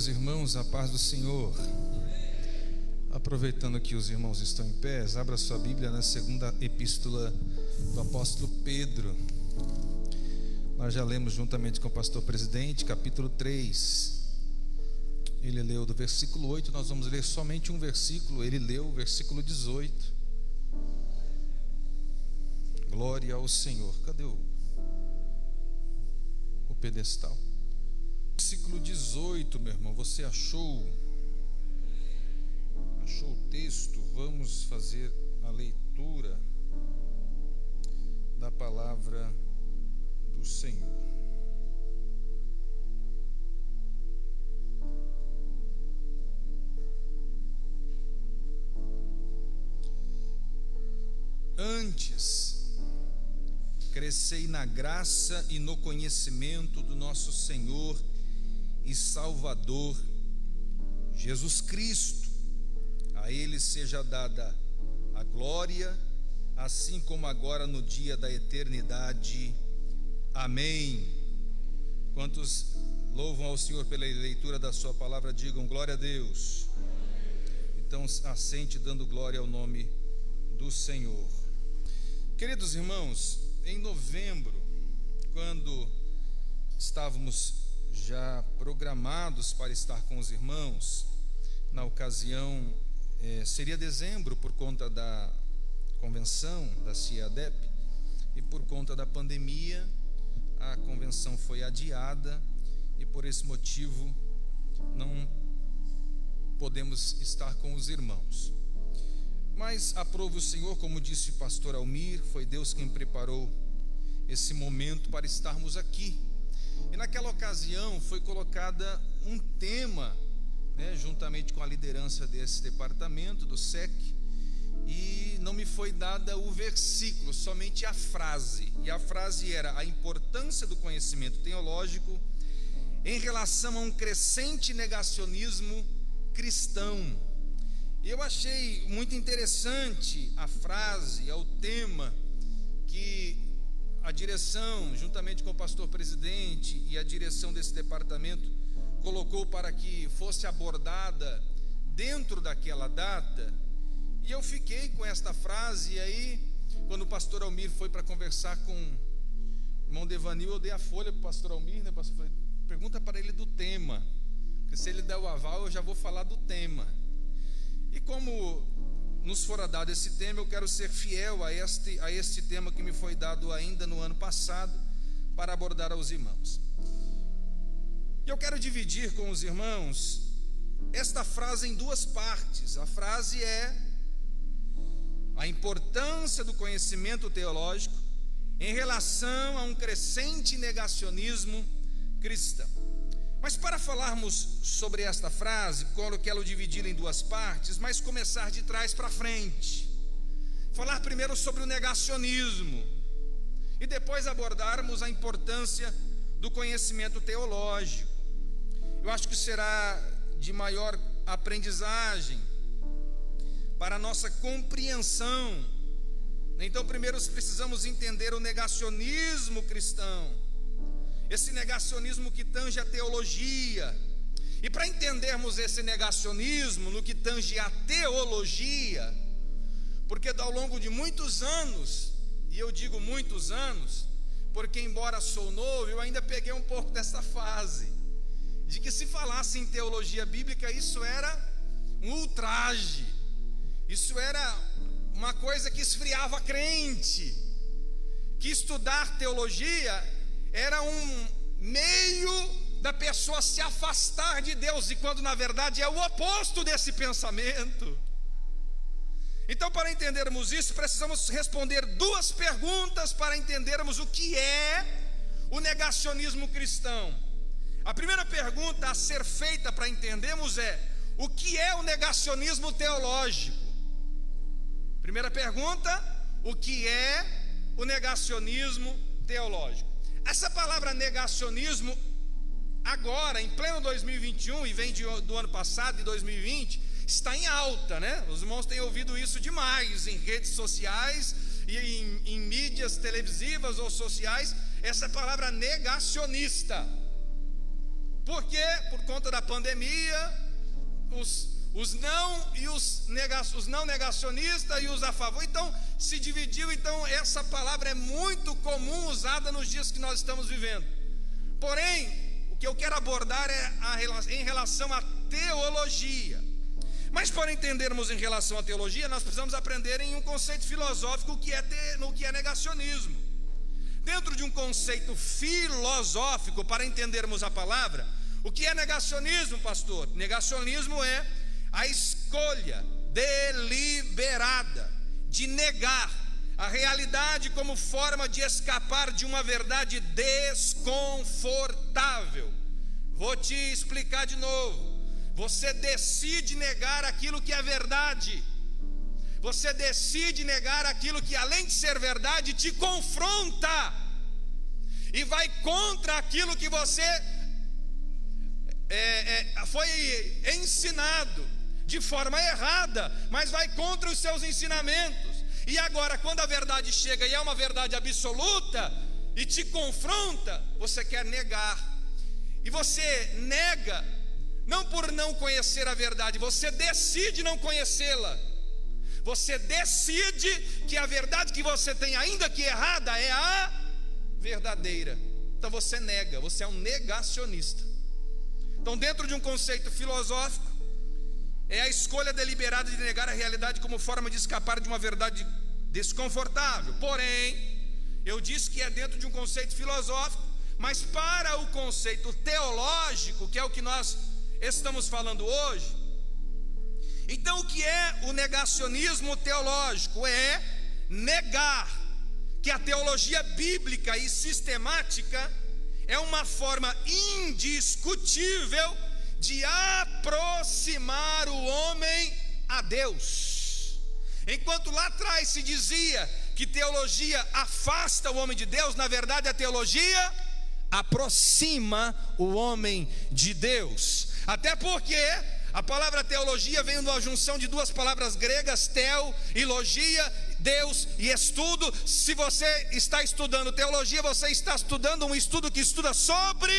meus irmãos, a paz do Senhor. Aproveitando que os irmãos estão em pé, abra sua Bíblia na segunda epístola do apóstolo Pedro. Nós já lemos juntamente com o pastor presidente, capítulo 3. Ele leu do versículo 8, nós vamos ler somente um versículo. Ele leu o versículo 18. Glória ao Senhor. Cadê o pedestal? Versículo 18, meu irmão, você achou o texto? Vamos fazer a leitura da palavra do Senhor. Antes, crescei na graça e no conhecimento do nosso Senhor e Salvador Jesus Cristo. A Ele seja dada a glória, assim como agora no dia da eternidade. Amém. Quantos louvam ao Senhor pela leitura da sua palavra, digam glória a Deus. Então assente dando glória ao nome do Senhor. Queridos irmãos, em novembro, quando estávamos já programados para estar com os irmãos, na ocasião, seria dezembro por conta da convenção da CIADEP, e por conta da pandemia, a convenção foi adiada, e por esse motivo não podemos estar com os irmãos. Mas aprove o Senhor, como disse o pastor Almir, foi Deus quem preparou esse momento para estarmos aqui. E naquela ocasião foi colocada um tema, juntamente com a liderança desse departamento, do SEC, e não me foi dada o versículo, somente a frase. E a frase era: a importância do conhecimento teológico em relação a um crescente negacionismo cristão. E eu achei muito interessante a frase, o tema que a direção, juntamente com o pastor presidente e a direção desse departamento, colocou para que fosse abordada dentro daquela data. E eu fiquei com esta frase. E aí, quando o pastor Almir foi para conversar com o irmão Devanil, eu dei a folha para o pastor Almir, pastor, falei, pergunta para ele do tema, porque se ele der o aval, eu já vou falar do tema. E como nos fora dado esse tema, eu quero ser fiel a este tema que me foi dado ainda no ano passado, para abordar aos irmãos. E eu quero dividir com os irmãos esta frase em duas partes. A frase é: a importância do conhecimento teológico em relação a um crescente negacionismo cristão. Mas para falarmos sobre esta frase, quero dividi-la em duas partes, mas começar de trás para frente. Falar primeiro sobre o negacionismo e depois abordarmos a importância do conhecimento teológico. Eu acho que será de maior aprendizagem para a nossa compreensão. Então, primeiro precisamos entender o negacionismo cristão, esse negacionismo que tange a teologia. E para entendermos esse negacionismo no que tange a teologia, porque ao longo de muitos anos, e eu digo muitos anos, porque embora sou novo, eu ainda peguei um pouco dessa fase, de que se falasse em teologia bíblica, isso era um ultraje, isso era uma coisa que esfriava a crente, que estudar teologia era um meio da pessoa se afastar de Deus, e quando na verdade é o oposto desse pensamento. Então, para entendermos isso, precisamos responder duas perguntas para entendermos o que é o negacionismo cristão. A primeira pergunta a ser feita para entendermos é: o que é o negacionismo teológico? Primeira pergunta: o que é o negacionismo teológico? Essa palavra negacionismo, agora, em pleno 2021, e vem do ano passado, de 2020, está em alta, Os irmãos têm ouvido isso demais em redes sociais e em mídias televisivas ou sociais, essa palavra negacionista. Porque por conta da pandemia, os não negacionistas e os a favor, então se dividiu. Então essa palavra é muito comum usada nos dias que nós estamos vivendo. Porém, o que eu quero abordar é em relação à teologia. Mas para entendermos em relação à teologia, nós precisamos aprender em um conceito filosófico o que é negacionismo. Dentro de um conceito filosófico, para entendermos a palavra, o que é negacionismo, pastor? Negacionismo é a escolha deliberada de negar a realidade como forma de escapar de uma verdade desconfortável. Vou te explicar de novo. Você decide negar aquilo que é verdade. Você decide negar aquilo que, além de ser verdade, te confronta e vai contra aquilo que você foi ensinado de forma errada, mas vai contra os seus ensinamentos. E agora, quando a verdade chega e é uma verdade absoluta e te confronta, você quer negar. E você nega não por não conhecer a verdade, você decide não conhecê-la. Você decide que a verdade que você tem, ainda que errada, é a verdadeira. Então você nega, você é um negacionista. Então, dentro de um conceito filosófico, é a escolha deliberada de negar a realidade como forma de escapar de uma verdade desconfortável. Porém, eu disse que é dentro de um conceito filosófico, mas para o conceito teológico, que é o que nós estamos falando hoje, então o que é o negacionismo teológico? É negar que a teologia bíblica e sistemática é uma forma indiscutível de aproximar o homem a Deus. Enquanto lá atrás se dizia que teologia afasta o homem de Deus, na verdade a teologia aproxima o homem de Deus. Até porque a palavra teologia vem de uma junção de duas palavras gregas, teo e logia, Deus e estudo. Se você está estudando teologia, você está estudando um estudo que estuda sobre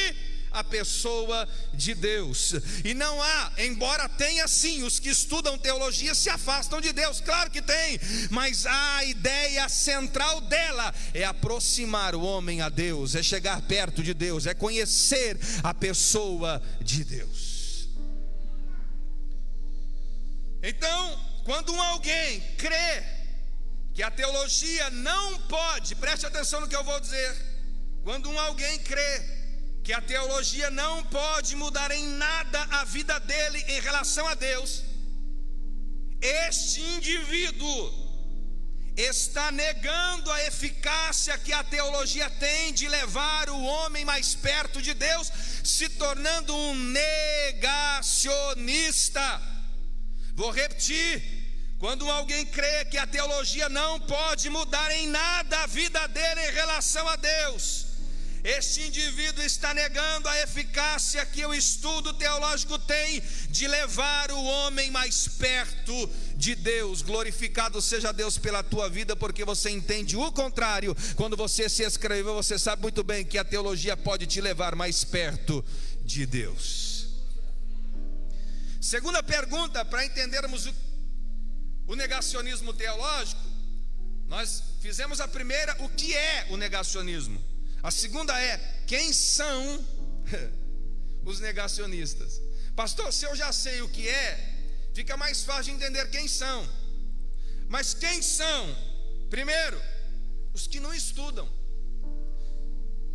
a pessoa de Deus. E não há, embora tenha sim, os que estudam teologia se afastam de Deus, claro que tem, mas a ideia central dela é aproximar o homem a Deus, é chegar perto de Deus, é conhecer a pessoa de Deus. Então, quando alguém crê que a teologia não pode, preste atenção no que eu vou dizer, quando alguém crê que a teologia não pode mudar em nada a vida dele em relação a Deus, este indivíduo está negando a eficácia que a teologia tem de levar o homem mais perto de Deus, se tornando um negacionista. Vou repetir: quando alguém crê que a teologia não pode mudar em nada a vida dele em relação a Deus, este indivíduo está negando a eficácia que o estudo teológico tem de levar o homem mais perto de Deus. Glorificado seja Deus pela tua vida, porque você entende o contrário. Quando você se escreveu, você sabe muito bem que a teologia pode te levar mais perto de Deus. Segunda pergunta, para entendermos o negacionismo teológico, nós fizemos a primeira: o que é o negacionismo? A segunda é: quem são os negacionistas? Pastor, se eu já sei o que é, fica mais fácil de entender quem são. Mas quem são? Primeiro, os que não estudam.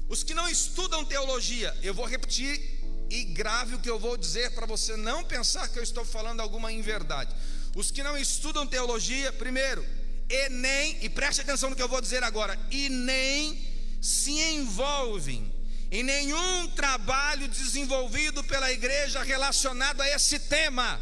Os que não estudam teologia. Eu vou repetir e grave o que eu vou dizer, para você não pensar que eu estou falando alguma inverdade. Os que não estudam teologia, primeiro, e preste atenção no que eu vou dizer agora, e nem se envolvem em nenhum trabalho desenvolvido pela igreja relacionado a esse tema.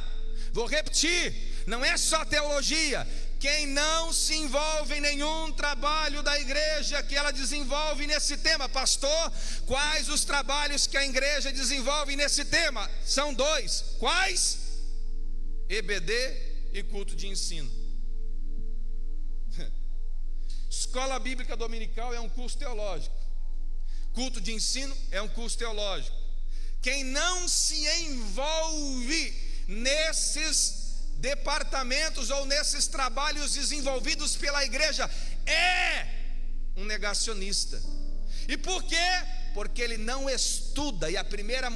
Vou repetir: não é só teologia. Quem não se envolve em nenhum trabalho da igreja que ela desenvolve nesse tema. Pastor, quais os trabalhos que a igreja desenvolve nesse tema? São dois. Quais? EBD e culto de ensino. Escola Bíblica Dominical é um curso teológico. Culto de ensino é um curso teológico. Quem não se envolve nesses departamentos ou nesses trabalhos desenvolvidos pela igreja é um negacionista. E por quê? Porque ele não estuda. E a primeira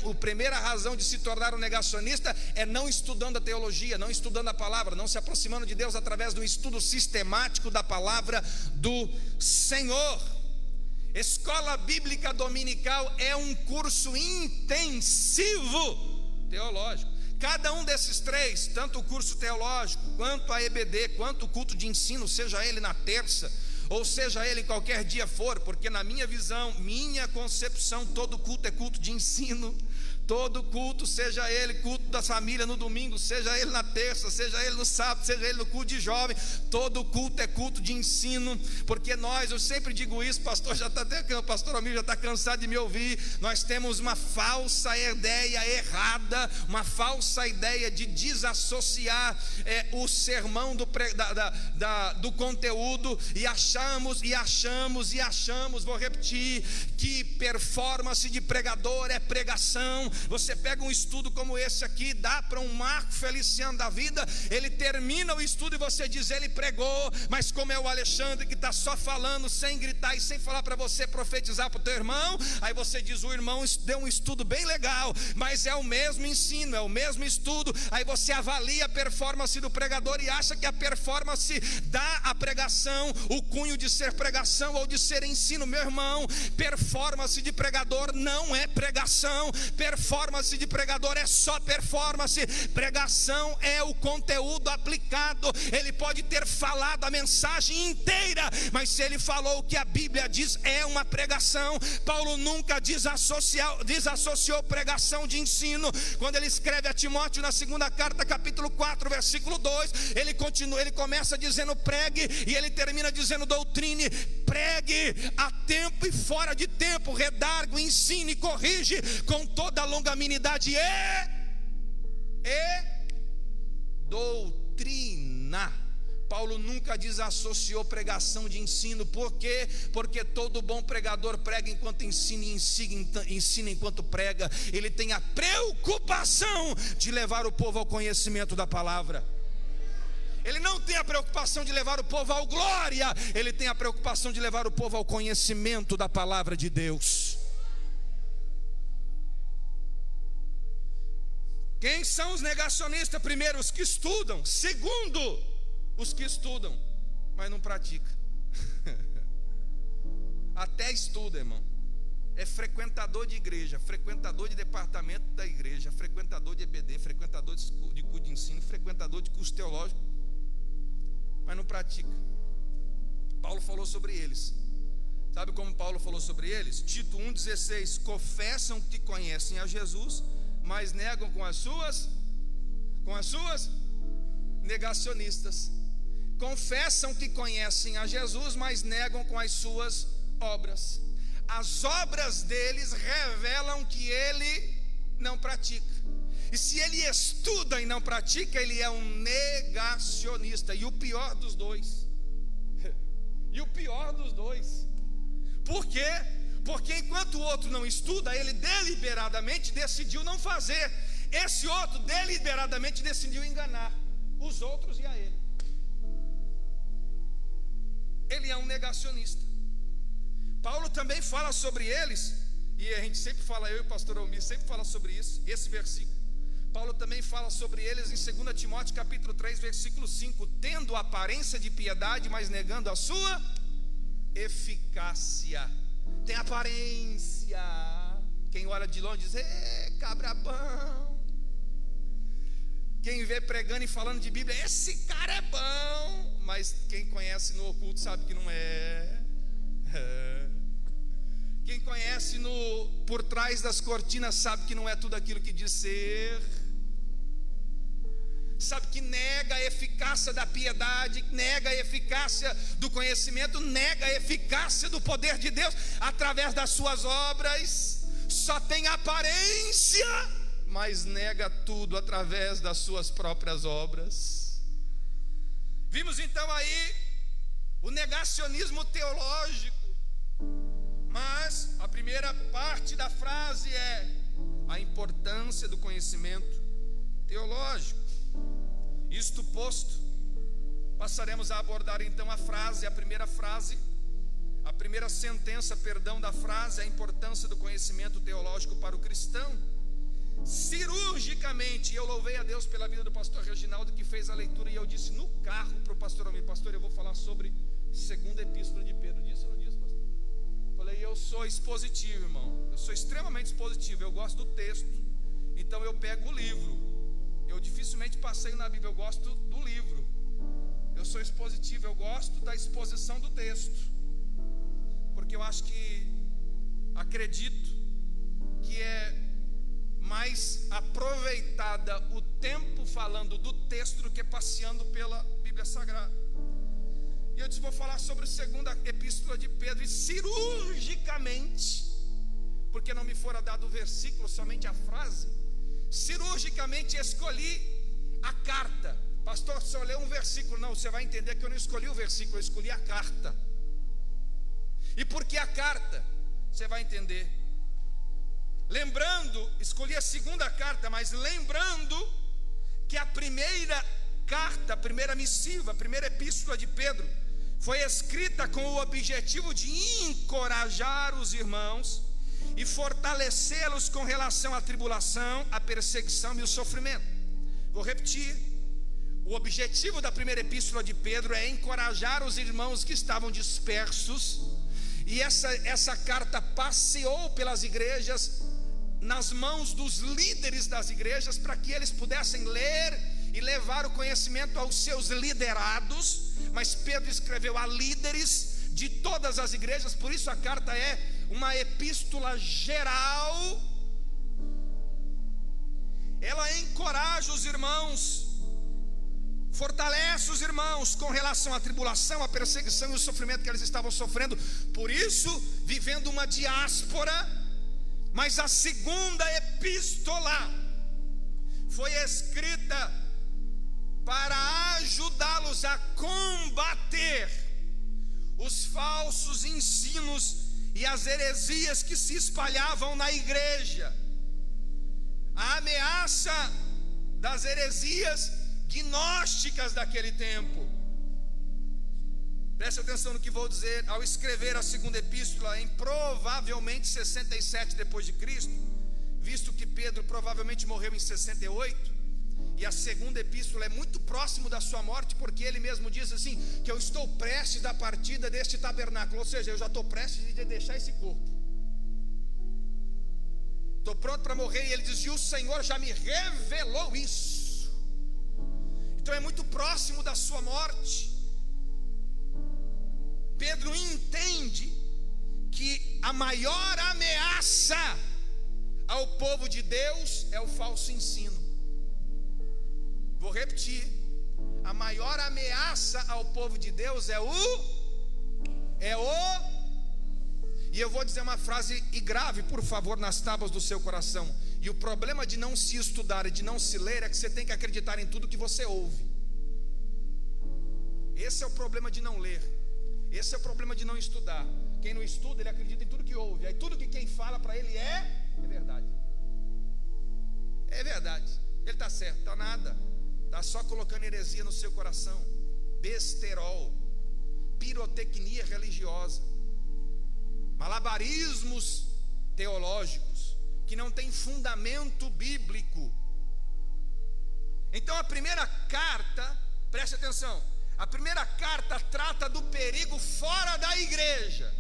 razão de se tornar um negacionista é não estudando a teologia, não estudando a palavra, não se aproximando de Deus através do estudo sistemático da palavra do Senhor. Escola Bíblica Dominical é um curso intensivo teológico. Cada um desses três, tanto o curso teológico, quanto a EBD, quanto o culto de ensino, seja ele na terça, ou seja ele qualquer dia for, porque na minha visão, minha concepção, todo culto é culto de ensino. Todo culto, seja ele culto da família no domingo, seja ele na terça, seja ele no sábado, seja ele no culto de jovem, todo culto é culto de ensino. Porque eu sempre digo isso, pastor pastor Almir já está cansado de me ouvir. Nós temos uma falsa ideia errada, uma falsa ideia de desassociar o sermão do conteúdo, e achamos, vou repetir, que performance de pregador é pregação. Você pega um estudo como esse aqui, dá para um Marco Feliciano da vida, ele termina o estudo e você diz, ele pregou, mas como é o Alexandre que está só falando, sem gritar e sem falar para você profetizar para o teu irmão, aí você diz, o irmão deu um estudo bem legal, mas é o mesmo ensino, é o mesmo estudo. Aí você avalia a performance do pregador e acha que a performance dá à pregação o cunho de ser pregação ou de ser ensino. Meu irmão, performance de pregador não é pregação. Performance de pregador é só performance. Pregação é o conteúdo aplicado. Ele pode ter falado a mensagem inteira, mas se ele falou o que a Bíblia diz, é uma pregação. Paulo nunca desassociou pregação de ensino. Quando ele escreve a Timóteo na segunda carta, capítulo 4, versículo 2, ele começa dizendo pregue, e ele termina dizendo doutrine. Pregue a tempo e fora de tempo, redargue, ensine e corrige com toda a longanimidade e doutrina. Paulo nunca desassociou pregação de ensino. Por quê? Porque todo bom pregador prega enquanto ensina e ensina enquanto prega. Ele tem a preocupação de levar o povo ao conhecimento da palavra. Ele não tem a preocupação de levar o povo ao glória, ele tem a preocupação de levar o povo ao conhecimento da palavra de Deus. Quem são os negacionistas? Primeiro, os que estudam. Segundo, os que estudam, mas não praticam. Até estuda, irmão. É frequentador de igreja, frequentador de departamento da igreja, frequentador de EBD, frequentador de curso de ensino, frequentador de curso teológico, mas não pratica. Paulo falou sobre eles. Sabe como Paulo falou sobre eles? Tito 1,16: confessam que conhecem a Jesus, mas negam com as suas negacionistas. Confessam que conhecem a Jesus, mas negam com as suas obras. As obras deles revelam que ele não pratica. E se ele estuda e não pratica, ele é um negacionista. E o pior dos dois. Por quê? Porque enquanto o outro não estuda, ele deliberadamente decidiu não fazer. Esse outro deliberadamente decidiu enganar os outros e a ele. Ele é um negacionista. Paulo também fala sobre eles, e a gente sempre fala, eu e o pastor Almir sempre fala sobre isso, esse versículo. Paulo também fala sobre eles em 2 Timóteo capítulo 3, versículo 5: tendo aparência de piedade, mas negando a sua eficácia. Tem aparência. Quem olha de longe diz, cabra bom. Quem vê pregando e falando de Bíblia, esse cara é bom. Mas quem conhece no oculto sabe que não é. Quem conhece por trás das cortinas sabe que não é tudo aquilo que diz ser. Sabe que nega a eficácia da piedade, nega a eficácia do conhecimento, nega a eficácia do poder de Deus através das suas obras. Só tem aparência, mas nega tudo através das suas próprias obras. Vimos então aí o negacionismo teológico. Mas a primeira parte da frase é: a importância do conhecimento teológico. Isto posto, passaremos a abordar então a primeira sentença, da frase, a importância do conhecimento teológico para o cristão. Cirurgicamente, eu louvei a Deus pela vida do pastor Reginaldo, que fez a leitura, e eu disse no carro para o pastor Almir: pastor, eu vou falar sobre segunda epístola de Pedro. Disse ou não disse, pastor? Falei: eu sou expositivo, irmão, eu sou extremamente expositivo, eu gosto do texto, então eu pego o livro. Eu dificilmente passeio na Bíblia, eu gosto do livro. Eu sou expositivo, eu gosto da exposição do texto, porque eu acredito que é mais aproveitada o tempo falando do texto do que passeando pela Bíblia Sagrada. E eu disse: vou falar sobre a segunda epístola de Pedro, e cirurgicamente, porque não me fora dado o versículo, somente a frase, cirurgicamente escolhi a carta. Pastor, se eu ler um versículo, não, você vai entender que eu não escolhi o versículo, eu escolhi a carta. E por que a carta? Você vai entender. Lembrando, escolhi a segunda carta, mas lembrando que a primeira carta, a primeira missiva, a primeira epístola de Pedro foi escrita com o objetivo de encorajar os irmãos e fortalecê-los com relação à tribulação, à perseguição e o sofrimento. Vou repetir: o objetivo da primeira epístola de Pedro é encorajar os irmãos que estavam dispersos, e essa carta passeou pelas igrejas, nas mãos dos líderes das igrejas, para que eles pudessem ler e levar o conhecimento aos seus liderados. Mas Pedro escreveu a líderes de todas as igrejas, por isso a carta é uma epístola geral. Ela encoraja os irmãos, fortalece os irmãos com relação à tribulação, à perseguição e o sofrimento que eles estavam sofrendo, por isso vivendo uma diáspora. Mas a segunda epístola foi escrita para ajudá-los a combater os falsos ensinos e as heresias que se espalhavam na igreja. A ameaça das heresias gnósticas daquele tempo. Preste atenção no que vou dizer. Ao escrever a segunda epístola em provavelmente 67 depois de Cristo, visto que Pedro provavelmente morreu em 68, e a segunda epístola é muito próximo da sua morte, porque ele mesmo diz assim, que eu estou prestes à partida deste tabernáculo, ou seja, eu já estou prestes de deixar esse corpo, estou pronto para morrer. E ele diz: e o Senhor já me revelou isso. Então é muito próximo da sua morte. Pedro entende que a maior ameaça ao povo de Deus é o falso ensino. Vou repetir: a maior ameaça ao povo de Deus e eu vou dizer uma frase e grave, por favor, nas tábuas do seu coração. E o problema de não se estudar e de não se ler é que você tem que acreditar em tudo que você ouve. Esse é o problema de não ler. Esse é o problema de não estudar. Quem não estuda, ele acredita em tudo que ouve. Aí tudo que quem fala para ele é verdade. É verdade. Ele está certo, está nada. Está só colocando heresia no seu coração. Besterol, pirotecnia religiosa, malabarismos teológicos que não tem fundamento bíblico. Então a primeira carta, preste atenção, a primeira carta trata do perigo fora da igreja,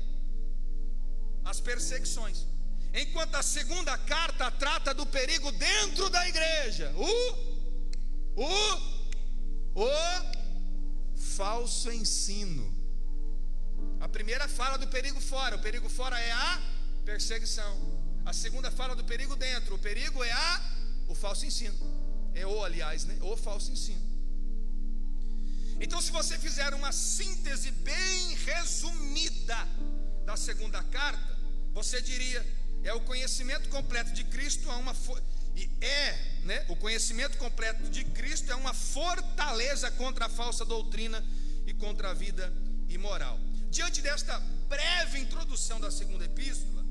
as perseguições, enquanto a segunda carta trata do perigo dentro da igreja, o falso ensino. A primeira fala do perigo fora, o perigo fora é a perseguição. A segunda fala do perigo dentro, o perigo é o falso ensino. O falso ensino. Então, se você fizer uma síntese bem resumida da segunda carta, você diria: é o conhecimento completo de Cristo, o conhecimento completo de Cristo é uma fortaleza contra a falsa doutrina e contra a vida imoral. Diante desta breve introdução da segunda epístola,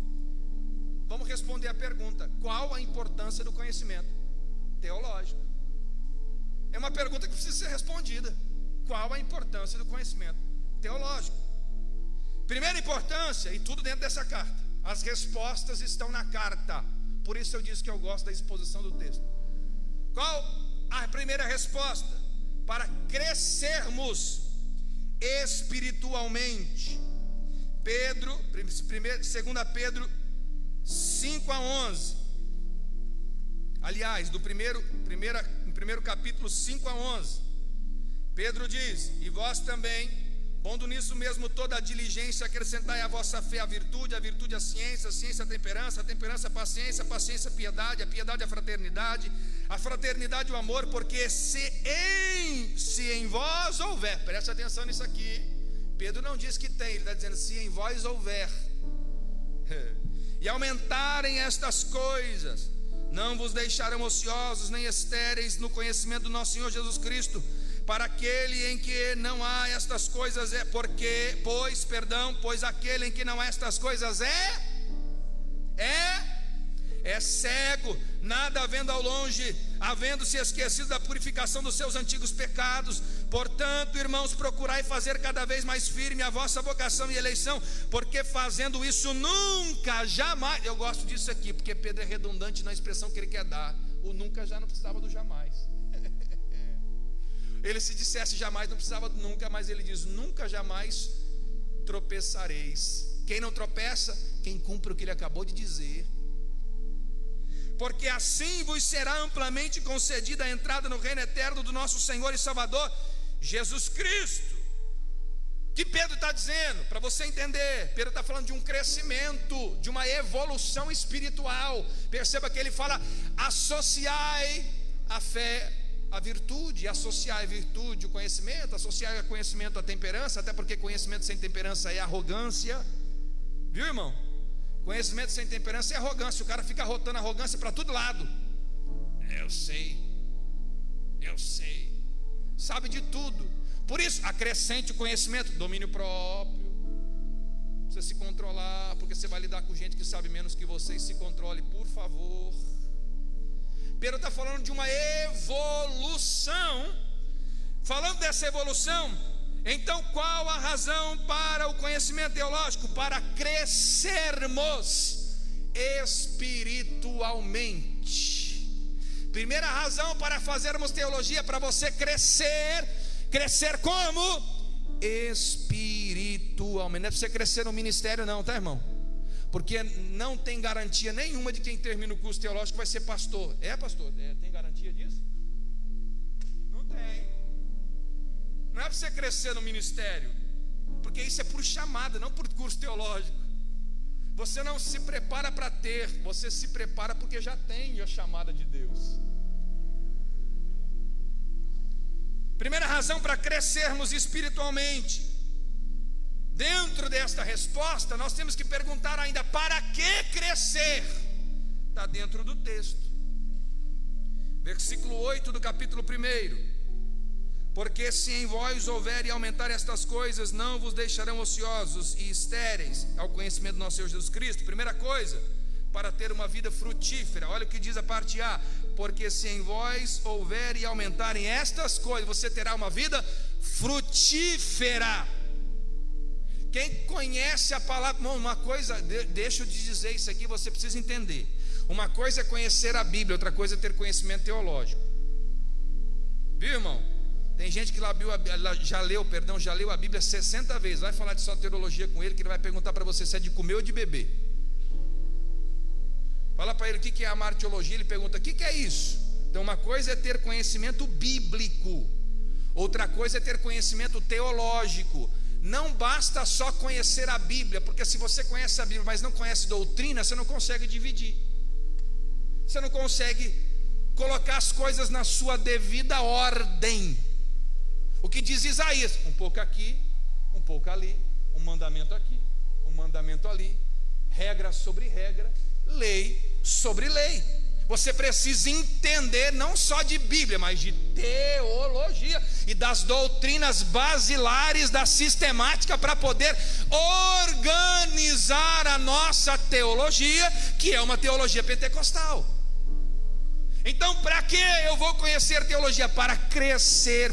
vamos responder a pergunta: qual a importância do conhecimento teológico? É uma pergunta que precisa ser respondida. Qual a importância do conhecimento teológico? Primeira importância, e tudo dentro dessa carta. As respostas estão na carta. Por isso eu disse que eu gosto da exposição do texto. Qual a primeira resposta? Para crescermos espiritualmente. 2 Pedro 5:11. Aliás, no primeiro capítulo 5:11, Pedro diz: e vós também, pondo nisso mesmo toda a diligência, acrescentai à vossa fé a virtude a ciência, a ciência a temperança a paciência, a paciência a piedade a fraternidade, a fraternidade o amor, porque se em vós houver, preste atenção nisso aqui, Pedro não diz que tem, ele está dizendo se em vós houver, e aumentarem estas coisas, não vos deixarão ociosos nem estéreis no conhecimento do nosso Senhor Jesus Cristo. Para aquele em que não há estas coisas pois aquele em que não há estas coisas é cego, nada havendo ao longe, havendo-se esquecido da purificação dos seus antigos pecados. Portanto, irmãos, procurai fazer cada vez mais firme a vossa vocação e eleição, porque fazendo isso nunca, jamais, eu gosto disso aqui, porque Pedro é redundante na expressão que ele quer dar. O nunca já não precisava do jamais. Ele, se dissesse jamais, não precisava do nunca, mas ele diz: nunca jamais tropeçareis. Quem não tropeça? Quem cumpre o que ele acabou de dizer. Porque assim vos será amplamente concedida a entrada no reino eterno do nosso Senhor e Salvador Jesus Cristo. O que Pedro está dizendo? Para você entender, Pedro está falando de um crescimento, de uma evolução espiritual. Perceba que ele fala: associai a fé a virtude, associar a virtude o conhecimento, associar o conhecimento a temperança, até porque conhecimento sem temperança é arrogância, viu, irmão? Conhecimento sem temperança é arrogância. O cara fica rotando arrogância para todo lado. Eu sei, sabe de tudo. Por isso, acrescente o conhecimento, domínio próprio, você se controlar, porque você vai lidar com gente que sabe menos que você. E se controle, por favor. Pedro está falando de uma evolução. Falando dessa evolução, então qual a razão para o conhecimento teológico? Para crescermos espiritualmente. Primeira razão para fazermos teologia, para você crescer. Crescer como? Espiritualmente. Não é para você crescer no ministério não, tá, irmão? Porque não tem garantia nenhuma de quem termina o curso teológico vai ser pastor. É, pastor? Tem garantia disso? Não tem. Não é para você crescer no ministério, porque isso é por chamada, não por curso teológico. Você não se prepara para ter, você se prepara porque já tem a chamada de Deus. Primeira razão para crescermos espiritualmente. Dentro desta resposta, nós temos que perguntar ainda: para que crescer? Está dentro do texto. Versículo 8 do capítulo 1. Porque se em vós houver e aumentar estas coisas, não vos deixarão ociosos e estéreis ao conhecimento do nosso Senhor Jesus Cristo. Primeira coisa, para ter uma vida frutífera. Olha o que diz a parte A: porque se em vós houver e aumentarem estas coisas, você terá uma vida frutífera. Quem conhece a palavra, uma coisa, deixa eu te dizer isso aqui, você precisa entender. Uma coisa é conhecer a Bíblia, outra coisa é ter conhecimento teológico. Viu, irmão? Tem gente que já leu a Bíblia 60 vezes. Vai falar de soteriologia com ele, que ele vai perguntar para você se é de comer ou de beber. Fala para ele o que é a martiologia, ele pergunta: o que é isso? Então uma coisa é ter conhecimento bíblico, outra coisa é ter conhecimento teológico. Não basta só conhecer a Bíblia, porque se você conhece a Bíblia, mas não conhece doutrina, você não consegue dividir. Você não consegue colocar as coisas na sua devida ordem. O que diz Isaías? Um pouco aqui, um pouco ali, um mandamento aqui, um mandamento ali, regra sobre regra, lei sobre lei. Você precisa entender não só de Bíblia, mas de teologia e das doutrinas basilares da sistemática para poder organizar a nossa teologia, que é uma teologia pentecostal. Então, para que eu vou conhecer teologia? Para crescer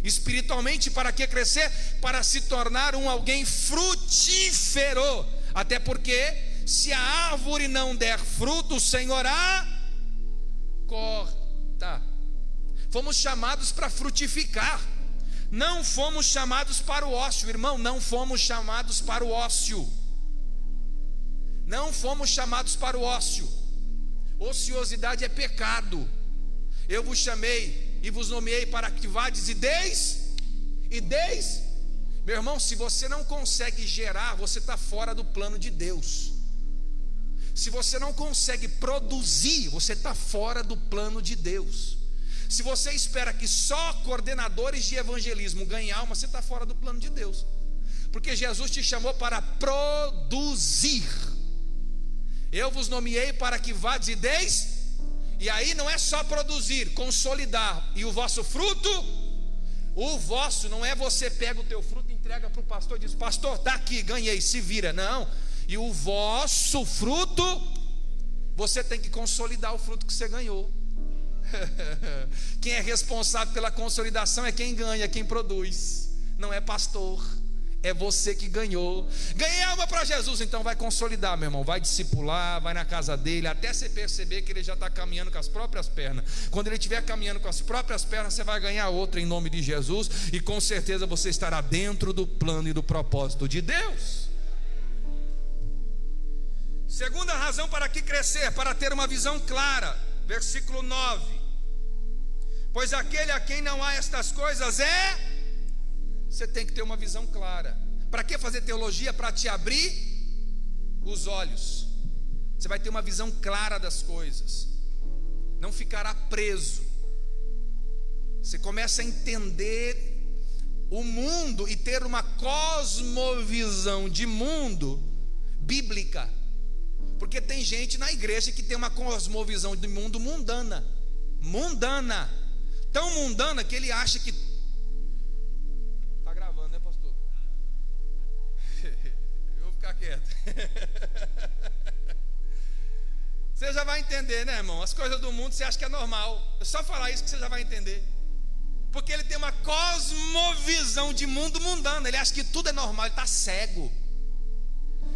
espiritualmente. Para que crescer? Para se tornar alguém frutífero. Até porque se a árvore não der fruto, o Senhor a corta. Fomos chamados para frutificar. Não fomos chamados para o ócio, irmão. Não fomos chamados para o ócio. Não fomos chamados para o ócio. Ociosidade é pecado. Eu vos chamei e vos nomeei para que vades e deis. Meu irmão, se você não consegue gerar, você está fora do plano de Deus. Se você não consegue produzir, você está fora do plano de Deus. Se você espera que só coordenadores de evangelismo ganhem alma, você está fora do plano de Deus. Porque Jesus te chamou para produzir. Eu vos nomeei para que vades e deis. E aí não é só produzir, consolidar. E o vosso fruto? O vosso não é você pega o teu fruto, entrega para o pastor e diz: pastor, está aqui, ganhei, se vira. Não. E o vosso fruto, você tem que consolidar o fruto que você ganhou. Quem é responsável pela consolidação é quem ganha, quem produz. Não é pastor, é você que ganhou. Ganhei alma para Jesus, então vai consolidar, meu irmão. Vai discipular, vai na casa dele, até você perceber que ele já está caminhando com as próprias pernas. Quando ele estiver caminhando com as próprias pernas, você vai ganhar outra em nome de Jesus. E com certeza você estará dentro do plano e do propósito de Deus. Segunda razão para que crescer, para ter uma visão clara. Versículo 9: pois aquele a quem não há estas coisas Você tem que ter uma visão clara. Para que fazer teologia? Para te abrir os olhos. Você vai ter uma visão clara das coisas, não ficará preso. Você começa a entender o mundo e ter uma cosmovisão de mundo bíblica. Porque tem gente na igreja que tem uma cosmovisão de mundo mundana. Tão mundana que ele acha que... Está gravando, né, pastor? Eu vou ficar quieto. Você já vai entender, né, irmão? As coisas do mundo você acha que é normal. É só falar isso que você já vai entender. Porque ele tem uma cosmovisão de mundo mundano. Ele acha que tudo é normal, ele está cego.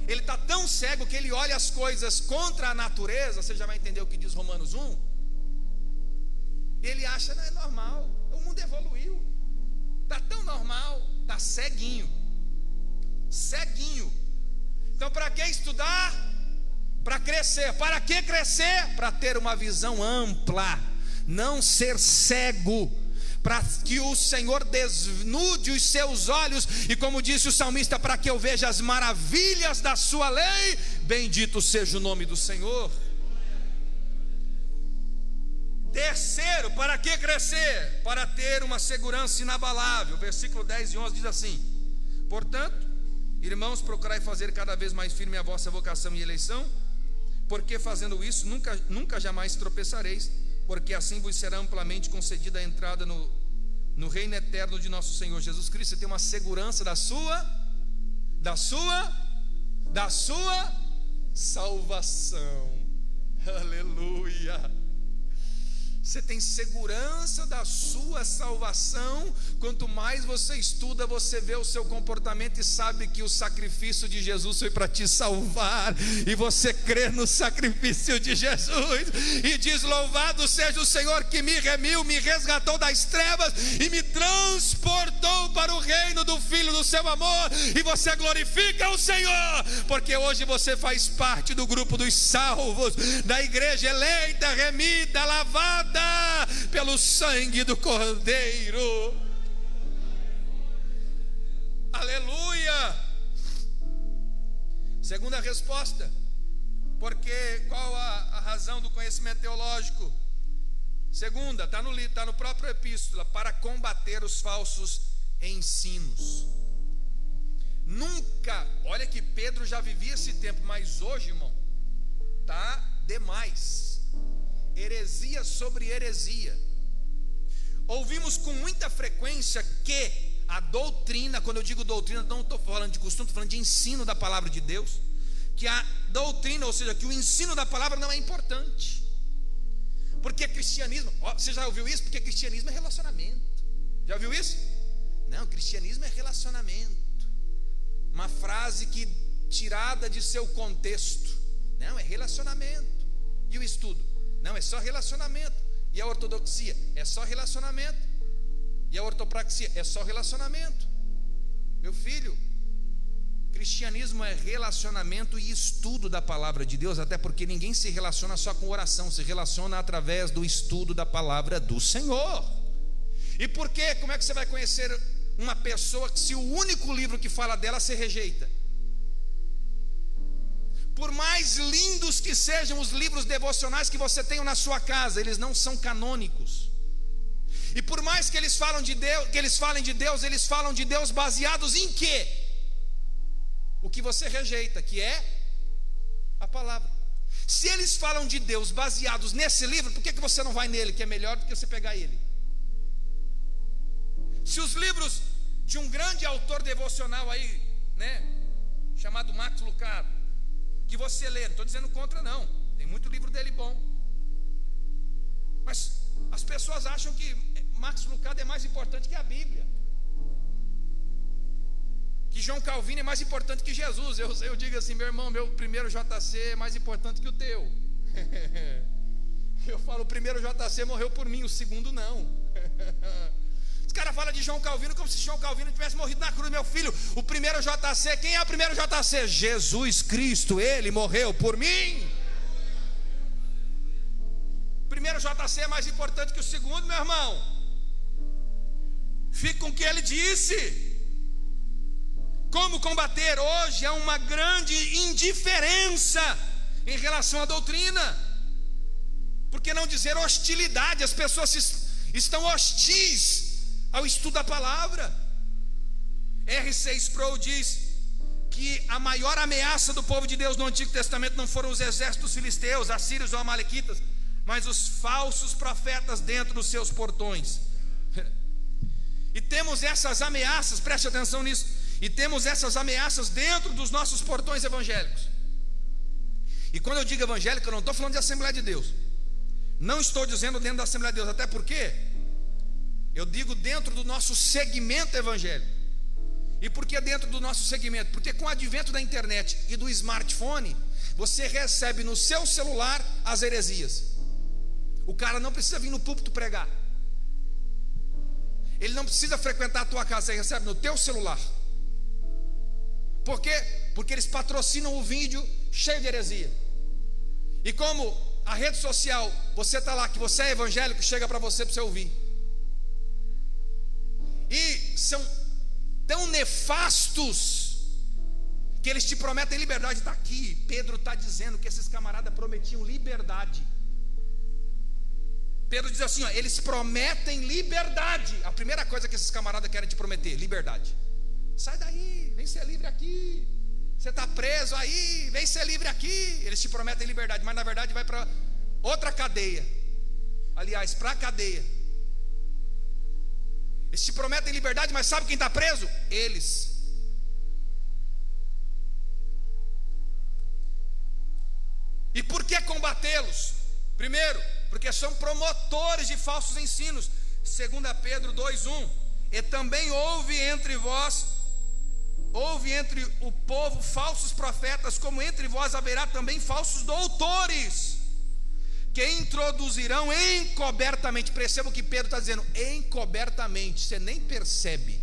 Ele está tão cego que ele olha as coisas contra a natureza. Você já vai entender o que diz Romanos 1. Ele acha, não é normal, o mundo evoluiu, está tão normal, está ceguinho. Então para que estudar? Para crescer. Para que crescer? Para ter uma visão ampla, não ser cego, para que o Senhor desnude os seus olhos. E como disse o salmista, para que eu veja as maravilhas da sua lei. Bendito seja o nome do Senhor. Terceiro, para que crescer? Para ter uma segurança inabalável. Versículo 10 e 11 diz assim: portanto, irmãos, procurai fazer cada vez mais firme a vossa vocação e eleição, porque fazendo isso nunca jamais tropeçareis, porque assim vos será amplamente concedida a entrada no reino eterno de nosso Senhor Jesus Cristo. Você tem uma segurança da sua salvação. Aleluia. Você tem segurança da sua salvação. Quanto mais você estuda, você vê o seu comportamento e sabe que o sacrifício de Jesus foi para te salvar. E você crê no sacrifício de Jesus e diz: louvado seja o Senhor que me remiu, me resgatou das trevas e me transportou para o reino do Filho do seu amor. E você glorifica o Senhor, porque hoje você faz parte do grupo dos salvos, da igreja eleita, remida, lavada pelo sangue do Cordeiro. Aleluia. Segunda resposta, porque qual a razão do conhecimento teológico? Segunda, está no próprio epístola: para combater os falsos ensinos. Nunca, olha que Pedro já vivia esse tempo, mas hoje, irmão, está demais. heresia sobre heresia. Ouvimos com muita frequência que a doutrina, quando eu digo doutrina, não estou falando de costume, estou falando de ensino da palavra de Deus, que a doutrina, ou seja, que o ensino da palavra não é importante, porque cristianismo, você já ouviu isso? Porque cristianismo é relacionamento. Já ouviu isso? Não, cristianismo é relacionamento. Uma frase que tirada de seu contexto. Não, é relacionamento. E o estudo? Não, é só relacionamento. E a ortodoxia? É só relacionamento. E a ortopraxia? É só relacionamento. Meu filho, cristianismo é relacionamento e estudo da palavra de Deus, até porque ninguém se relaciona só com oração, se relaciona através do estudo da palavra do Senhor. E por quê? Como é que você vai conhecer uma pessoa que, se o único livro que fala dela você rejeita? Por mais lindos que sejam os livros devocionais que você tenha na sua casa, eles não são canônicos. E por mais que eles falem de Deus, eles falam de Deus baseados em quê? O que você rejeita, que é a palavra. Se eles falam de Deus baseados nesse livro, por que você não vai nele, que é melhor do que você pegar ele? Se os livros de um grande autor devocional aí, né, chamado Max Lucado, que você lê, não estou dizendo contra não, tem muito livro dele bom, mas as pessoas acham que Max Lucado é mais importante que a Bíblia, que João Calvino é mais importante que Jesus. Eu digo assim, meu irmão, meu primeiro JC é mais importante que o teu. Eu falo, o primeiro JC morreu por mim, o segundo não. Os caras falam de João Calvino como se João Calvino tivesse morrido na cruz. Meu filho, o primeiro JC, quem é o primeiro JC? Jesus Cristo, ele morreu por mim. O primeiro JC é mais importante que o segundo, meu irmão. Fique com o que ele disse. Como combater? Hoje há uma grande indiferença em relação à doutrina, por que não dizer hostilidade? As pessoas estão hostis ao estudo da palavra. R.C. Sproul diz que a maior ameaça do povo de Deus no Antigo Testamento não foram os exércitos filisteus, assírios ou amalequitas, mas os falsos profetas dentro dos seus portões. E temos essas ameaças, preste atenção nisso, e temos essas ameaças dentro dos nossos portões evangélicos. E quando eu digo evangélico, eu não estou falando de Assembleia de Deus, não estou dizendo dentro da Assembleia de Deus, até porque eu digo dentro do nosso segmento evangélico. E por que dentro do nosso segmento? Porque com o advento da internet e do smartphone, você recebe no seu celular as heresias. O cara não precisa vir no púlpito pregar, ele não precisa frequentar a tua casa, você recebe no teu celular. Por quê? Porque eles patrocinam o vídeo cheio de heresia. E como a rede social, você está lá, que você é evangélico, chega para você ouvir. E são tão nefastos que eles te prometem liberdade. Está aqui, Pedro está dizendo que esses camaradas prometiam liberdade. Pedro diz assim, ó, eles prometem liberdade. A primeira coisa que esses camaradas querem te prometer, liberdade. Sai daí, vem ser livre aqui. Você está preso aí, vem ser livre aqui. Eles te prometem liberdade, mas na verdade vai para outra cadeia. Aliás, para a cadeia. Eles te prometem liberdade, mas sabe quem está preso? Eles. E por que combatê-los? Primeiro, porque são promotores de falsos ensinos. 2 Pedro 2:1. E também houve entre o povo falsos profetas, como entre vós haverá também falsos doutores, que introduzirão encobertamente. Perceba o que Pedro está dizendo, encobertamente, você nem percebe.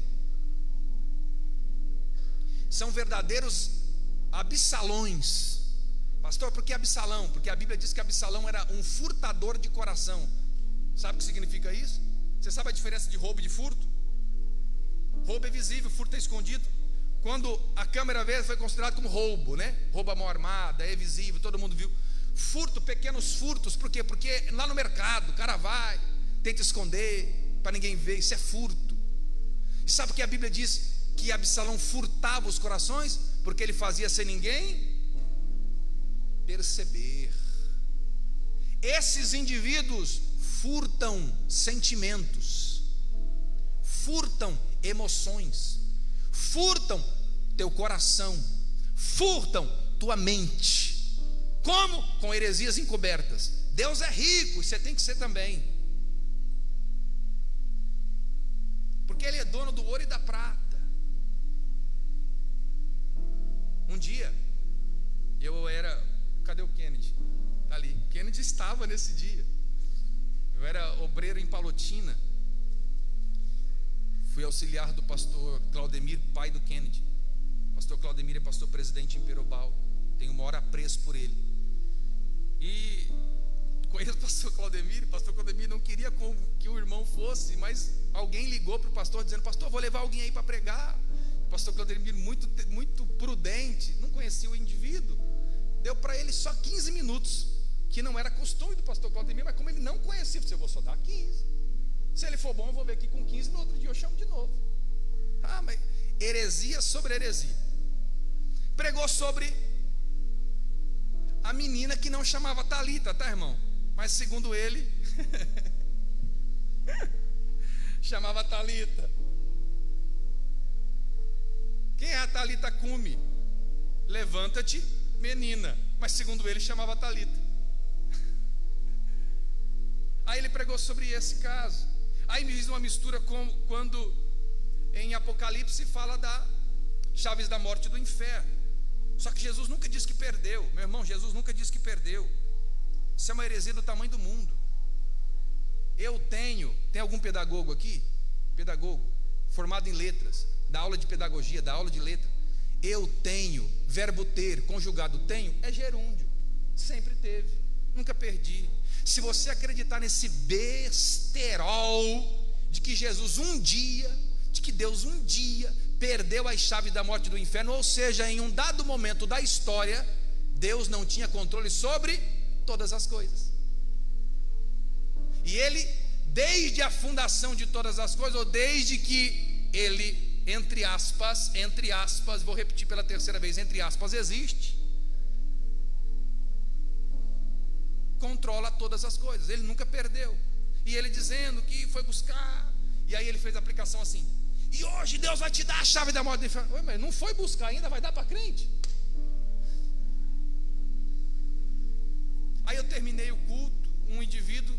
São verdadeiros Absalões. Pastor, por que Absalão? Porque a Bíblia diz que Absalão era um furtador de coração. Sabe o que significa isso? Você sabe a diferença de roubo e de furto? Roubo é visível, furto é escondido. Quando a câmera vê, foi considerado como roubo, né? Roubo à mão armada, é visível, todo mundo viu. Furto, pequenos furtos, por quê? Porque lá no mercado, o cara vai, tenta esconder, para ninguém ver, isso é furto. E sabe por que a Bíblia diz que Absalão furtava os corações? Porque ele fazia sem ninguém perceber. Esses indivíduos furtam sentimentos, furtam emoções, furtam teu coração, furtam tua mente. Como? Com heresias encobertas. Deus é rico e você tem que ser também, porque Ele é dono do ouro e da prata. Um dia, cadê o Kennedy? Está ali. Kennedy estava nesse dia. Eu era obreiro em Palotina. Fui auxiliar do pastor Claudemir, pai do Kennedy. Pastor Claudemir é pastor presidente em Perobal. Tenho o maior apreço por ele. E conheço o pastor Claudemir não queria que o irmão fosse, mas alguém ligou para o pastor dizendo: pastor, vou levar alguém aí para pregar. O pastor Claudemir, muito prudente, não conhecia o indivíduo, deu para ele só 15 minutos, que não era costume do pastor Claudemir, mas como ele não conhecia, eu vou só dar 15. Se ele for bom, eu vou ver aqui com 15, no outro dia eu chamo de novo. Mas heresia sobre heresia. Pregou sobre a menina que não chamava Talita, tá, irmão? Mas segundo ele chamava Talita. Quem é a Talita Cume? Levanta-te, menina. Mas segundo ele chamava Talita. Aí ele pregou sobre esse caso. Aí me diz uma mistura com quando em Apocalipse fala da chaves da morte e do inferno. Só que Jesus nunca disse que perdeu. Meu irmão, Jesus nunca disse que perdeu. Isso é uma heresia do tamanho do mundo. Tem algum pedagogo aqui? Pedagogo, formado em letras, da aula de pedagogia, da aula de letra. Eu tenho, verbo ter, conjugado tenho, é gerúndio. Sempre teve, nunca perdi. Se você acreditar nesse besterol de que Jesus de que Deus um dia perdeu as chaves da morte e do inferno, ou seja, em um dado momento da história, Deus não tinha controle sobre todas as coisas. E Ele, desde a fundação de todas as coisas, ou desde que Ele, entre aspas, vou repetir pela terceira vez, entre aspas, existe, controla todas as coisas. Ele nunca perdeu. E Ele dizendo que foi buscar, e aí Ele fez a aplicação assim: e hoje Deus vai te dar a chave da morte do inferno. Ué, mas não foi buscar ainda, vai dar para crente? Aí eu terminei o culto, um indivíduo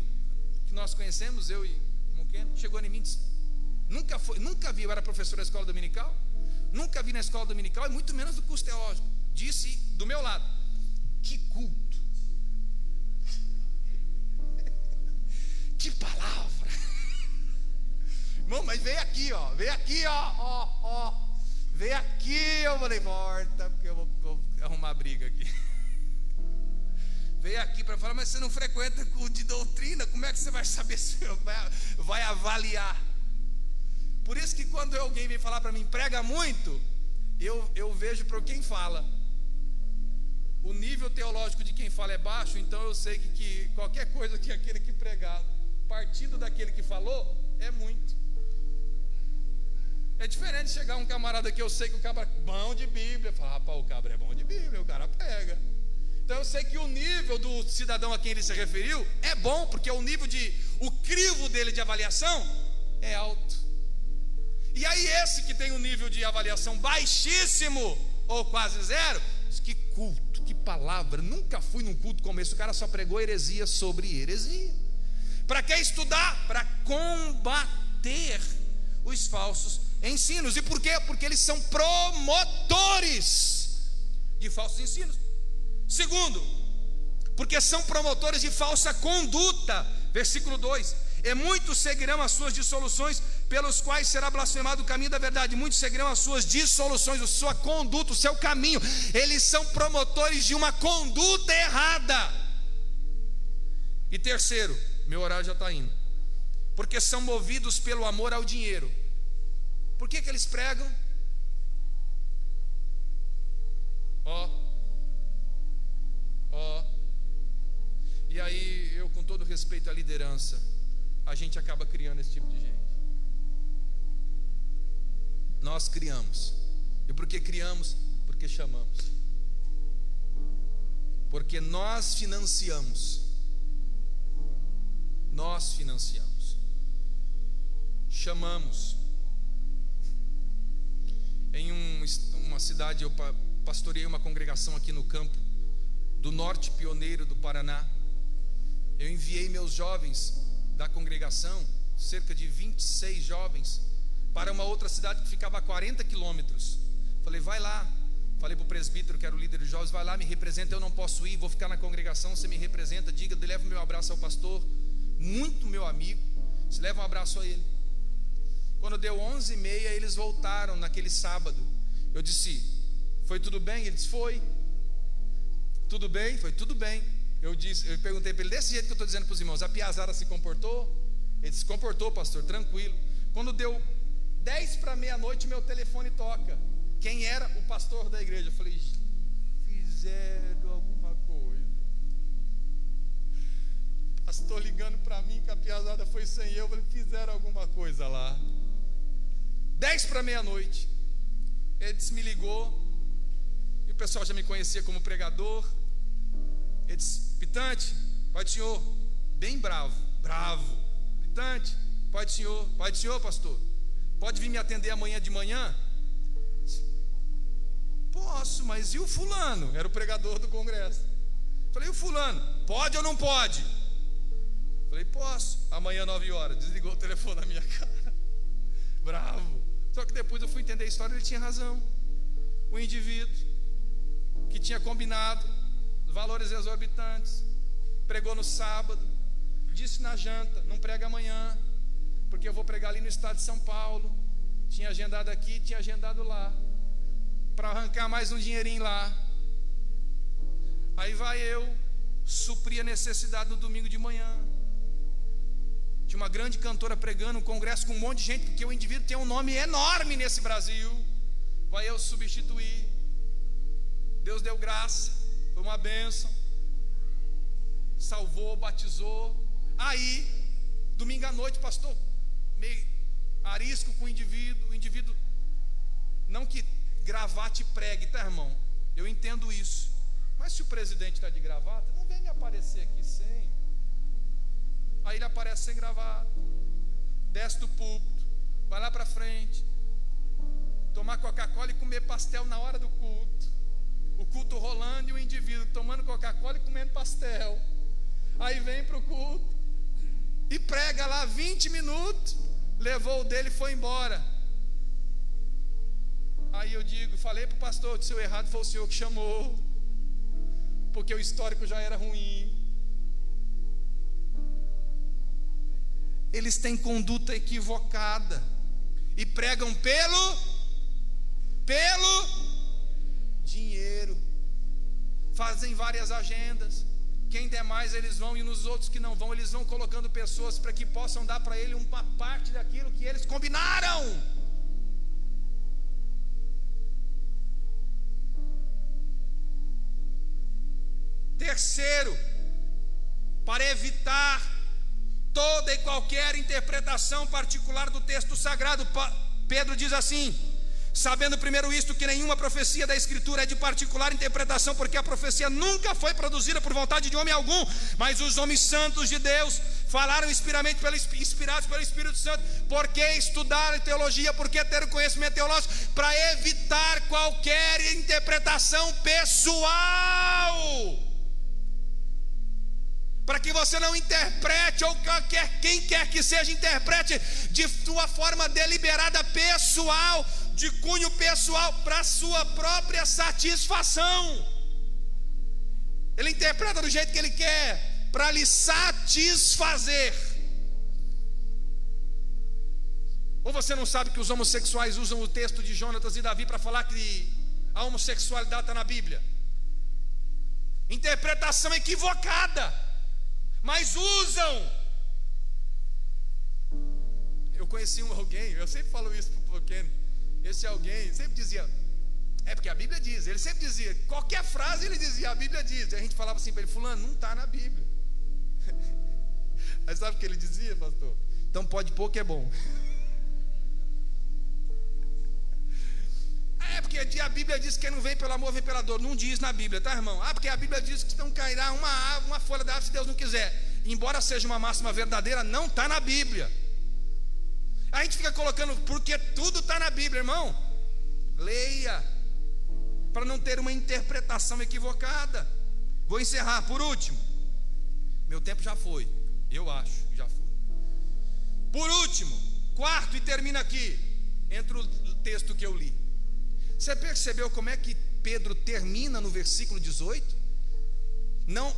que nós conhecemos, eu e o Monqueno, chegou em mim e disse: nunca vi, eu era professor da escola dominical, nunca vi na escola dominical, e muito menos do curso teológico. Disse do meu lado: que culto, que palavra. Irmão, mas veio aqui, ó. Veio aqui. Eu falei: volta, porque eu vou arrumar briga aqui. Veio aqui para falar: mas você não frequenta culto de doutrina, como é que você vai saber se vai avaliar? Por isso que quando alguém vem falar para mim, prega muito, eu vejo para quem fala. O nível teológico de quem fala é baixo, então eu sei que qualquer coisa que aquele que pregar, partindo daquele que falou, é muito. É diferente chegar um camarada que eu sei que o cabra é bom de Bíblia, falar: rapaz, o cabra é bom de Bíblia, o cara prega. Então eu sei que o nível do cidadão a quem ele se referiu é bom, porque o crivo dele de avaliação é alto. E aí esse que tem um nível de avaliação baixíssimo ou quase zero, diz: que culto, que palavra, nunca fui num culto como esse. O cara só pregou heresia sobre heresia. Para que estudar? Para combater os falsos ensinos. E por quê? Porque eles são promotores de falsos ensinos. Segundo, porque são promotores de falsa conduta. Versículo 2: e muitos seguirão as suas dissoluções, pelos quais será blasfemado o caminho da verdade. Muitos seguirão as suas dissoluções, a sua conduta, o seu caminho. Eles são promotores de uma conduta errada. E terceiro, meu horário já está indo, porque são movidos pelo amor ao dinheiro. Por que eles pregam? E aí eu, com todo respeito à liderança, a gente acaba criando esse tipo de gente. Nós criamos. E por que criamos? Porque chamamos. Porque nós financiamos. nós financiamos. Chamamos. Em uma cidade, eu pastoreei uma congregação aqui no campo do Norte Pioneiro do Paraná. Eu enviei meus jovens da congregação, cerca de 26 jovens, para uma outra cidade que ficava a 40 quilômetros. Falei, vai lá. Falei para o presbítero, que era o líder dos jovens, vai lá, me representa, eu não posso ir, vou ficar na congregação, você me representa, diga, leva o meu abraço ao pastor, muito meu amigo, você leva um abraço a ele. Quando deu 11h30, eles voltaram naquele sábado. Eu disse, foi tudo bem? Ele disse, foi. Tudo bem? Foi tudo bem. Eu perguntei para ele, desse jeito que eu estou dizendo para os irmãos, a piazada se comportou? Ele se comportou, pastor, tranquilo. Quando deu 10 para meia-noite, meu telefone toca. Quem era? O pastor da igreja. Eu falei, fizeram alguma coisa. Pastor ligando para mim que a piazada foi sem eu. Eu falei, fizeram alguma coisa lá. 10 para meia-noite. Ele disse, me ligou. E o pessoal já me conhecia como pregador. Ele disse, Pitante, pai do senhor. Bem bravo. Pitante, pai do senhor, pastor. Pode vir me atender amanhã de manhã? Posso, mas e o fulano? Era o pregador do congresso. Falei, e o fulano? Pode ou não pode? Falei, posso. Amanhã 9h. Desligou o telefone na minha cara. Bravo. Só que depois eu fui entender a história, ele tinha razão. O indivíduo que tinha combinado valores exorbitantes, pregou no sábado, disse na janta, não prega amanhã, porque eu vou pregar ali no estado de São Paulo. Tinha agendado aqui, tinha agendado lá, para arrancar mais um dinheirinho lá. Aí vai eu suprir a necessidade no domingo de manhã. Tinha uma grande cantora pregando, um congresso com um monte de gente, porque o indivíduo tem um nome enorme nesse Brasil. Vai eu substituir. Deus deu graça, foi uma bênção, salvou, batizou. Aí, domingo à noite, pastor, meio arisco com o indivíduo, não que gravata e pregue, tá, irmão? Eu entendo isso, mas se o presidente está de gravata, não vem me aparecer aqui sem. Aí ele aparece sem gravata, desce do púlpito, vai lá para frente, tomar Coca-Cola e comer pastel na hora do culto. O culto rolando e o indivíduo tomando Coca-Cola e comendo pastel. Aí vem para o culto e prega lá 20 minutos, levou o dele e foi embora. Aí eu falei para o pastor, se eu errado foi o senhor que chamou, porque o histórico já era ruim. Eles têm conduta equivocada e pregam pelo dinheiro, fazem várias agendas. Quem der mais eles vão, e nos outros que não vão, eles vão colocando pessoas para que possam dar para ele uma parte daquilo que eles combinaram. Terceiro, para evitar toda e qualquer interpretação particular do texto sagrado, Pedro diz assim: sabendo primeiro isto, que nenhuma profecia da Escritura é de particular interpretação, porque a profecia nunca foi produzida por vontade de homem algum, mas os homens santos de Deus falaram inspirados pelo Espírito Santo. Por que estudar teologia? Por que ter o conhecimento teológico? Para evitar qualquer interpretação pessoal, para que você não interprete, ou quem quer que seja interprete de sua forma deliberada, pessoal, de cunho pessoal, para sua própria satisfação. Ele interpreta do jeito que ele quer, para lhe satisfazer. Ou você não sabe que os homossexuais usam o texto de Jonatas e Davi para falar que a homossexualidade está na Bíblia? Interpretação equivocada, mas usam. Eu conheci alguém, eu sempre falo isso para o pequeno. Esse alguém sempre dizia, é porque a Bíblia diz. Ele sempre dizia, qualquer frase ele dizia, a Bíblia diz. E a gente falava assim para ele, fulano, não está na Bíblia. Mas sabe o que ele dizia, pastor? Então pode pôr que é bom. É porque a Bíblia diz que quem não vem pelo amor vem pela dor. Não diz na Bíblia, tá, irmão? Porque a Bíblia diz que não cairá uma folha da árvore se Deus não quiser. embora seja uma máxima verdadeira, não está na Bíblia. A gente fica colocando, porque tudo está na Bíblia, irmão. Leia, para não ter uma interpretação equivocada. Vou encerrar por último. Meu tempo já foi, eu acho que já foi. Por último, quarto, e termina aqui, entre o texto que eu li. Você percebeu como é que Pedro termina no versículo 18? Não,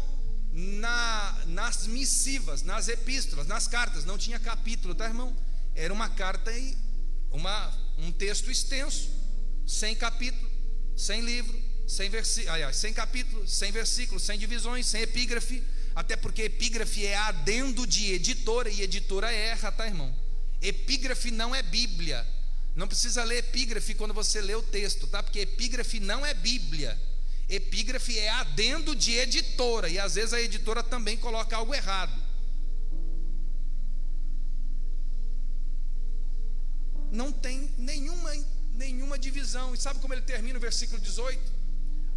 nas missivas, nas epístolas, nas cartas, não tinha capítulo, tá, irmão? Era uma carta e um texto extenso, sem capítulo, sem livro, sem capítulo, sem versículo, sem divisões, sem epígrafe. Até porque epígrafe é adendo de editora, e editora erra, tá, irmão? Epígrafe não é Bíblia. Não precisa ler epígrafe quando você lê o texto, tá? Porque epígrafe não é Bíblia. Epígrafe é adendo de editora, e às vezes a editora também coloca algo errado. Não tem nenhuma divisão. E sabe como ele termina o versículo 18?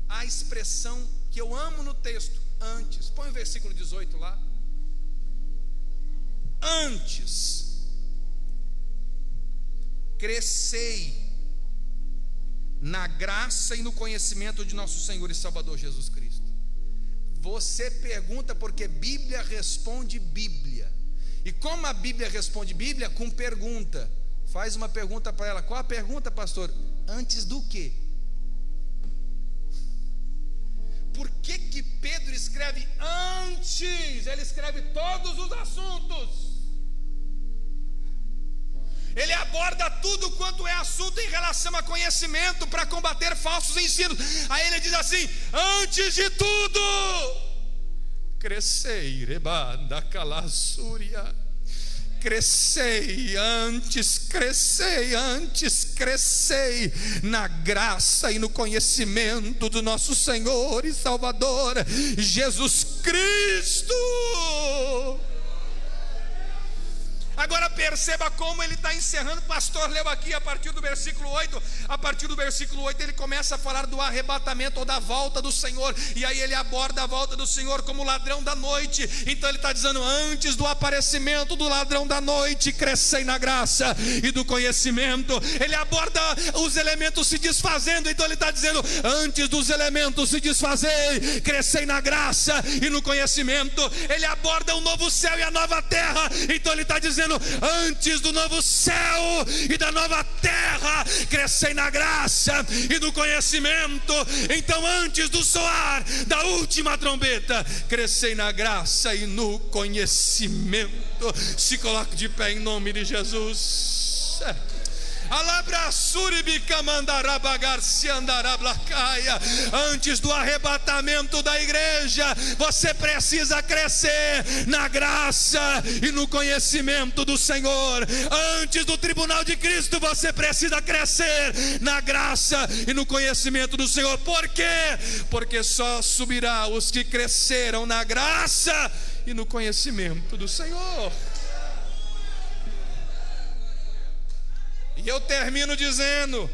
A expressão que eu amo no texto, antes. Põe o versículo 18 lá. Antes crescei na graça e no conhecimento de nosso Senhor e Salvador Jesus Cristo. Você pergunta porque Bíblia responde Bíblia. E como a Bíblia responde Bíblia? Com pergunta. Faz uma pergunta para ela. Qual a pergunta, pastor? Antes do quê? Por que Pedro escreve antes? Ele escreve todos os assuntos. Ele aborda tudo quanto é assunto em relação a conhecimento, para combater falsos ensinos. Aí ele diz assim: antes de tudo, crescei, rebanda calassúria. Crescei na graça e no conhecimento do nosso Senhor e Salvador Jesus Cristo. Agora perceba como ele está encerrando. O pastor leu aqui a partir do versículo 8. A partir do versículo 8 ele começa a falar do arrebatamento ou da volta do Senhor. E aí ele aborda a volta do Senhor como ladrão da noite. Então ele está dizendo: antes do aparecimento do ladrão da noite, crescei na graça e do conhecimento. Ele aborda os elementos se desfazendo. Então ele está dizendo: antes dos elementos se desfazerem, crescei na graça e no conhecimento. Ele aborda o novo céu e a nova terra. Então ele está dizendo: antes do novo céu e da nova terra, crescei na graça e no conhecimento. Então antes do soar da última trombeta, crescei na graça e no conhecimento. Se coloque de pé em nome de Jesus. Antes do arrebatamento da igreja, você precisa crescer na graça e no conhecimento do Senhor. Antes do tribunal de Cristo, você precisa crescer na graça e no conhecimento do Senhor. Por quê? Porque só subirá os que cresceram na graça e no conhecimento do Senhor. E eu termino dizendo: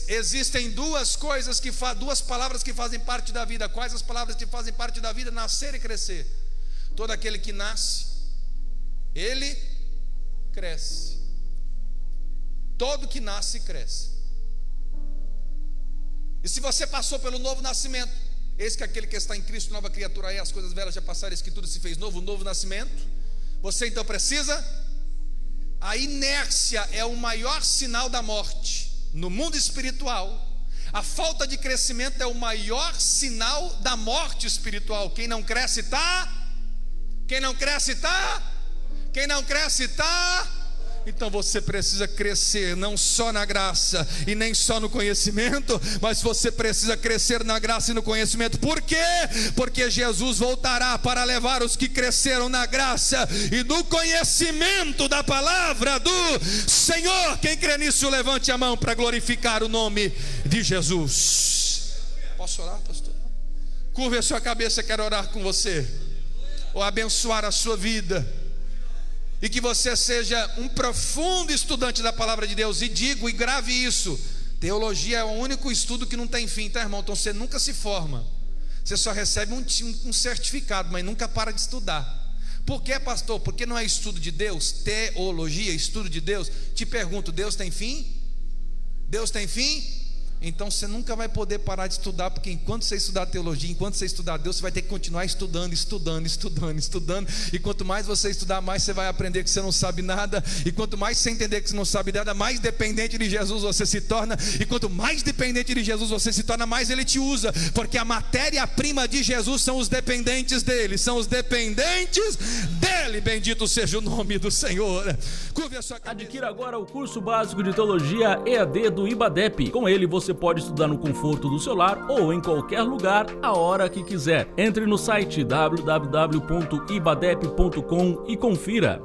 existem duas palavras que fazem parte da vida. Quais as palavras que fazem parte da vida? Nascer e crescer. Todo aquele que nasce, ele cresce. Todo que nasce, cresce. E se você passou pelo novo nascimento, eis que aquele que está em Cristo, nova criatura, aí as coisas velhas já passaram, eis que tudo se fez novo, novo nascimento. Você então precisa. A inércia é o maior sinal da morte. No mundo espiritual, a falta de crescimento é o maior sinal da morte espiritual. Quem não cresce está. Quem não cresce está. Quem não cresce está. Então você precisa crescer não só na graça e nem só no conhecimento, mas você precisa crescer na graça e no conhecimento. Por quê? Porque Jesus voltará para levar os que cresceram na graça e no conhecimento da palavra do Senhor. Quem crê nisso, levante a mão para glorificar o nome de Jesus. Posso orar, pastor? Curve a sua cabeça, quero orar com você, ou abençoar a sua vida. E que você seja um profundo estudante da palavra de Deus. E digo e grave isso: teologia é o único estudo que não tem fim, tá, irmão? Então você nunca se forma. Você só recebe um certificado, mas nunca para de estudar. Por que, pastor? Porque não é estudo de Deus? Teologia, estudo de Deus? Te pergunto, Deus tem fim? Deus tem fim? Então você nunca vai poder parar de estudar, porque enquanto você estudar teologia, enquanto você estudar Deus, você vai ter que continuar estudando. E quanto mais você estudar, mais você vai aprender que você não sabe nada. E quanto mais você entender que você não sabe nada, mais dependente de Jesus você se torna. E quanto mais dependente de Jesus você se torna, mais Ele te usa, porque a matéria-prima de Jesus são os dependentes dEle. São os dependentes dEle. Bendito seja o nome do Senhor. Curve a sua cabeça. Adquira agora o curso básico de teologia EAD do IBADEP. Com ele você pode estudar no conforto do seu lar ou em qualquer lugar, a hora que quiser. Entre no site www.ibadep.com e confira.